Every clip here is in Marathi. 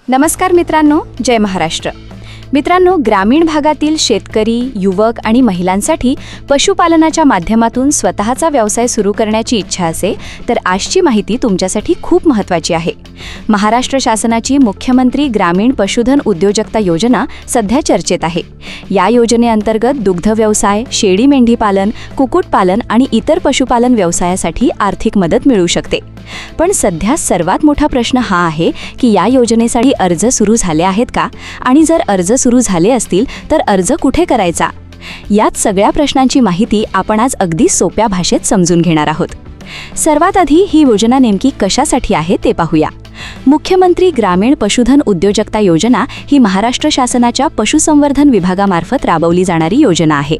नमस्कार मित्रांनो, जय महाराष्ट्र. मित्रांनो, ग्रामीण भागातील शेतकरी, युवक आणि महिलांसाठी पशुपालनाच्या माध्यमातून स्वतःचा व्यवसाय सुरू करण्याची इच्छा असेल तर आजची माहिती तुमच्यासाठी खूप महत्त्वाची आहे. महाराष्ट्र शासनाची मुख्यमंत्री ग्रामीण पशुधन उद्योजकता योजना सध्या चर्चेत आहे. या योजनेअंतर्गत दुग्ध व्यवसाय, शेळी मेंढी पालन, कुक्कुटपालन आणि इतर पशुपालन व्यवसायासाठी आर्थिक मदत मिळू शकते. पण सध्या सर्वात मोठा प्रश्न हा आहे की या योजनेसाठी अर्ज सुरू झाले आहेत का, आणि जर अर्ज सुरू झाले असतील तर अर्ज कुठे करायचा. यात सगळ्या प्रश्नांची माहिती आपण आज अगदी सोप्या भाषेत समजून घेणार आहोत. सर्वात आधी ही योजना नेमकी कशासाठी आहे ते पाहूया. मुख्यमंत्री ग्रामीण पशुधन उद्योजकता योजना ही महाराष्ट्र शासनाच्या पशुसंवर्धन विभागामार्फत राबवली जाणारी योजना आहे.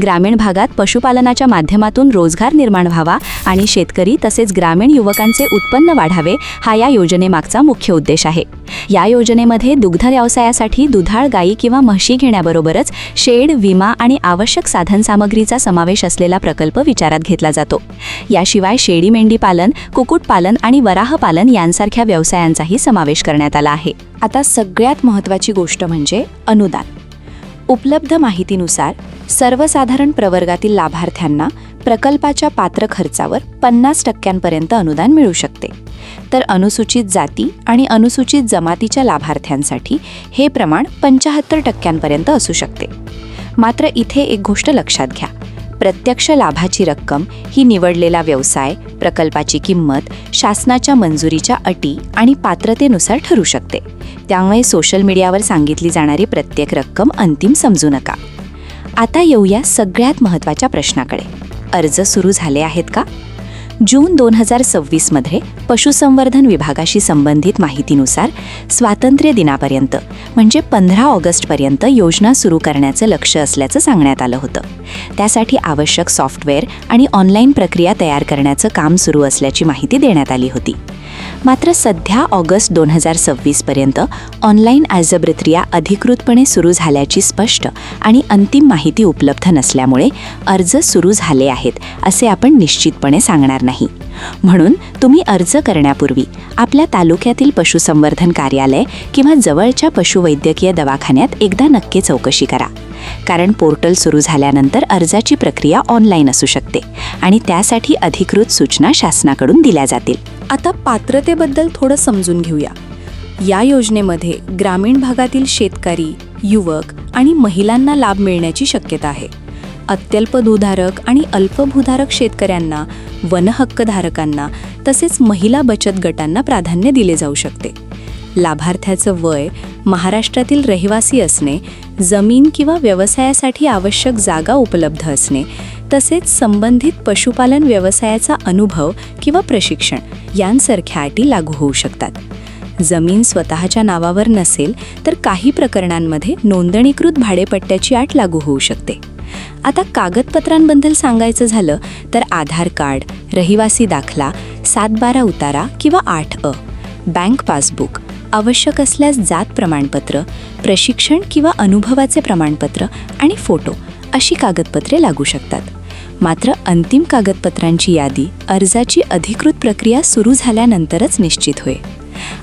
ग्रामीण भागात पशुपालनाच्या माध्यमातून रोजगार निर्माण व्हावा आणि शेतकरी तसेच ग्रामीण युवकांचे उत्पन्न वाढावे हा या योजनेमागचा मुख्य उद्देश आहे. या योजनेमध्ये दुग्ध व्यवसायासाठी दुधाळ गायी किंवा म्हशी घेण्याबरोबरच शेड, विमा आणि आवश्यक साधनसामग्रीचा समावेश असलेला प्रकल्प विचारात घेतला जातो. याशिवाय शेळी मेंढी पालन, कुक्कुटपालन आणि वराह पालन यांसारख्या व्यवसायांचाही समावेश करण्यात आला आहे. आता सगळ्यात महत्त्वाची गोष्ट म्हणजे अनुदान. उपलब्ध माहितीनुसार सर्वसाधारण प्रवर्गातील लाभार्थ्यांना प्रकल्पाच्या पात्र खर्चावर 50% अनुदान मिळू शकते. तर अनुसूचित जाती आणि अनुसूचित जमातीच्या लाभार्थ्यांसाठी हे प्रमाण 75% असू शकते. मात्र इथे एक गोष्ट लक्षात घ्या. प्रत्यक्ष लाभाची रक्कम ही निवडलेला व्यवसाय, प्रकल्पाची किंमत, शासनाच्या मंजुरीच्या अटी आणि पात्रतेनुसार ठरू शकते. त्यामुळे सोशल मीडियावर सांगितली जाणारी प्रत्येक रक्कम अंतिम समजू नका. आता येऊया सगळ्यात महत्त्वाच्या प्रश्नाकडे. अर्ज सुरू झाले आहेत का? जून 2026मध्ये पशुसंवर्धन विभागाशी संबंधित माहितीनुसार स्वातंत्र्य दिनापर्यंत म्हणजे 15 ऑगस्टपर्यंत योजना सुरू करण्याचं लक्ष्य असल्याचं सांगण्यात आलं होतं. त्यासाठी आवश्यक सॉफ्टवेअर आणि ऑनलाईन प्रक्रिया तयार करण्याचं काम सुरू असल्याची माहिती देण्यात आली होती. मात्र सध्या ऑगस्ट 2026पर्यंत ऑनलाईन अर्ज प्रक्रिया अधिकृतपणे सुरू झाल्याची स्पष्ट आणि अंतिम माहिती उपलब्ध नसल्यामुळे अर्ज सुरू झाले आहेत असे आपण निश्चितपणे सांगणार नाही. म्हणून तुम्ही अर्ज करण्यापूर्वी आपल्या तालुक्यातील पशुसंवर्धन कार्यालय किंवा जवळच्या पशुवैद्यकीय दवाखान्यात एकदा नक्की चौकशी करा. कारण पोर्टल सुरू झाल्यानंतर अर्जाची प्रक्रिया ऑनलाईन असू शकते आणि त्यासाठी अधिकृत सूचना शासनाकडून दिल्या जातील. आता पात्रतेबद्दल थोडं समजून घेऊया. या योजनेमध्ये ग्रामीण भागातील शेतकरी, युवक आणि महिलांना लाभ मिळण्याची शक्यता आहे. अत्यल्प दुधारक आणि अल्पभूधारक शेतकऱ्यांना, वनहक्कधारकांना तसेच महिला बचत गटांना प्राधान्य दिले जाऊ शकते. लाभार्थ्याचं वय, महाराष्ट्रातील रहिवासी असणे, जमीन किंवा व्यवसायासाठी आवश्यक जागा उपलब्ध असणे तसेच संबंधित पशुपालन व्यवसायाचा अनुभव किंवा प्रशिक्षण यांसारख्या अटी लागू होऊ शकतात. जमीन स्वतःच्या नावावर नसेल तर काही प्रकरणांमध्ये नोंदणीकृत भाडेपट्ट्याची अट लागू होऊ शकते. आता कागदपत्रांबद्दल सांगायचं झालं तर आधार कार्ड, रहिवासी दाखला, 7/12 उतारा किंवा 8A, बँक पासबुक, आवश्यक असल्यास जात प्रमाणपत्र, प्रशिक्षण किंवा अनुभवाचे प्रमाणपत्र आणि फोटो अशी कागदपत्रे लागू शकतात. मात्र अंतिम कागदपत्रांची यादी अर्जाची अधिकृत प्रक्रिया सुरू झाल्यानंतरच निश्चित होईल.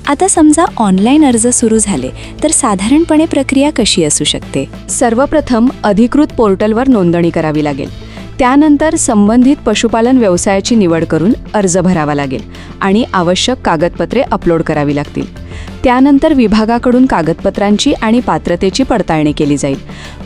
आता समजा ऑनलाईन अर्ज सुरू झाले तर साधारणपणे प्रक्रिया कशी असू शकते? सर्वप्रथम अधिकृत पोर्टलवर नोंदणी करावी लागेल. त्यानंतर संबंधित पशुपालन व्यवसायाची निवड करून अर्ज भरावा लागेल आणि आवश्यक कागदपत्रे अपलोड करावी लागतील. त्यानंतर विभागाकडून कागदपत्रांची आणि पात्रतेची पडताळणी केली जाईल.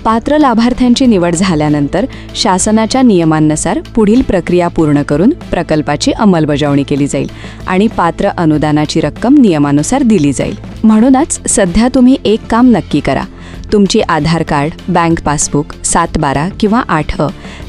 पात्र लाभार्थ्यांची निवड झाल्यानंतर शासनाच्या नियमांनुसार पुढील प्रक्रिया पूर्ण करून प्रकल्पाची अंमलबजावणी केली जाईल आणि पात्र अनुदानाची रक्कम नियमानुसार दिली जाईल. म्हणूनच सध्या तुम्ही एक काम नक्की करा. तुमची आधार कार्ड, बँक पासबुक, 7/12 किंवा 8A,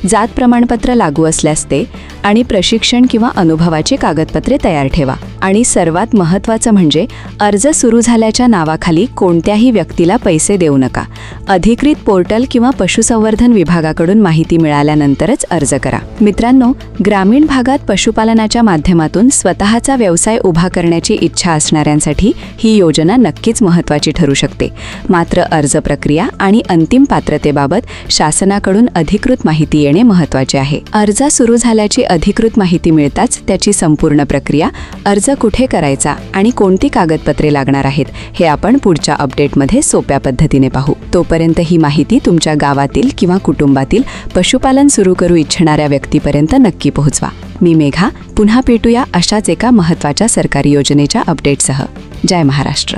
जात प्रमाणपत्र लागू असल्यास ते आणि प्रशिक्षण किंवा अनुभवाची कागदपत्रे तयार ठेवा. आणि सर्वात महत्त्वाचं म्हणजे अर्ज सुरू झाल्याच्या नावाखाली कोणत्याही व्यक्तीला पैसे देऊ नका. अधिकृत पोर्टल किंवा पशुसंवर्धन विभागाकडून माहिती मिळाल्यानंतरच अर्ज करा. मित्रांनो, ग्रामीण भागात पशुपालनाच्या माध्यमातून स्वतःचा व्यवसाय उभा करण्याची इच्छा असणाऱ्यांसाठी ही योजना नक्कीच महत्त्वाची ठरू शकते. मात्र अर्ज प्रक्रिया आणि अंतिम पात्रतेबाबत शासनाकडून अधिकृत माहिती येणे महत्त्वाचे आहे. अर्ज सुरू झाल्याची अधिकृत माहिती मिळताच त्याची संपूर्ण प्रक्रिया, अर्ज कुठे करायचा आणि कोणती कागदपत्रे लागणार आहेत हे आपण पुढच्या अपडेटमध्ये सोप्या पद्धतीने पाहू. तोपर्यंत ही माहिती तुमच्या गावातील किंवा कुटुंबातील पशुपालन सुरू करू इच्छिणाऱ्या व्यक्तीपर्यंत नक्की पोहोचवा. मी मेघा पुन्हा भेटूया अशाच एका महत्त्वाच्या सरकारी योजनेच्या अपडेटसह. जय महाराष्ट्र.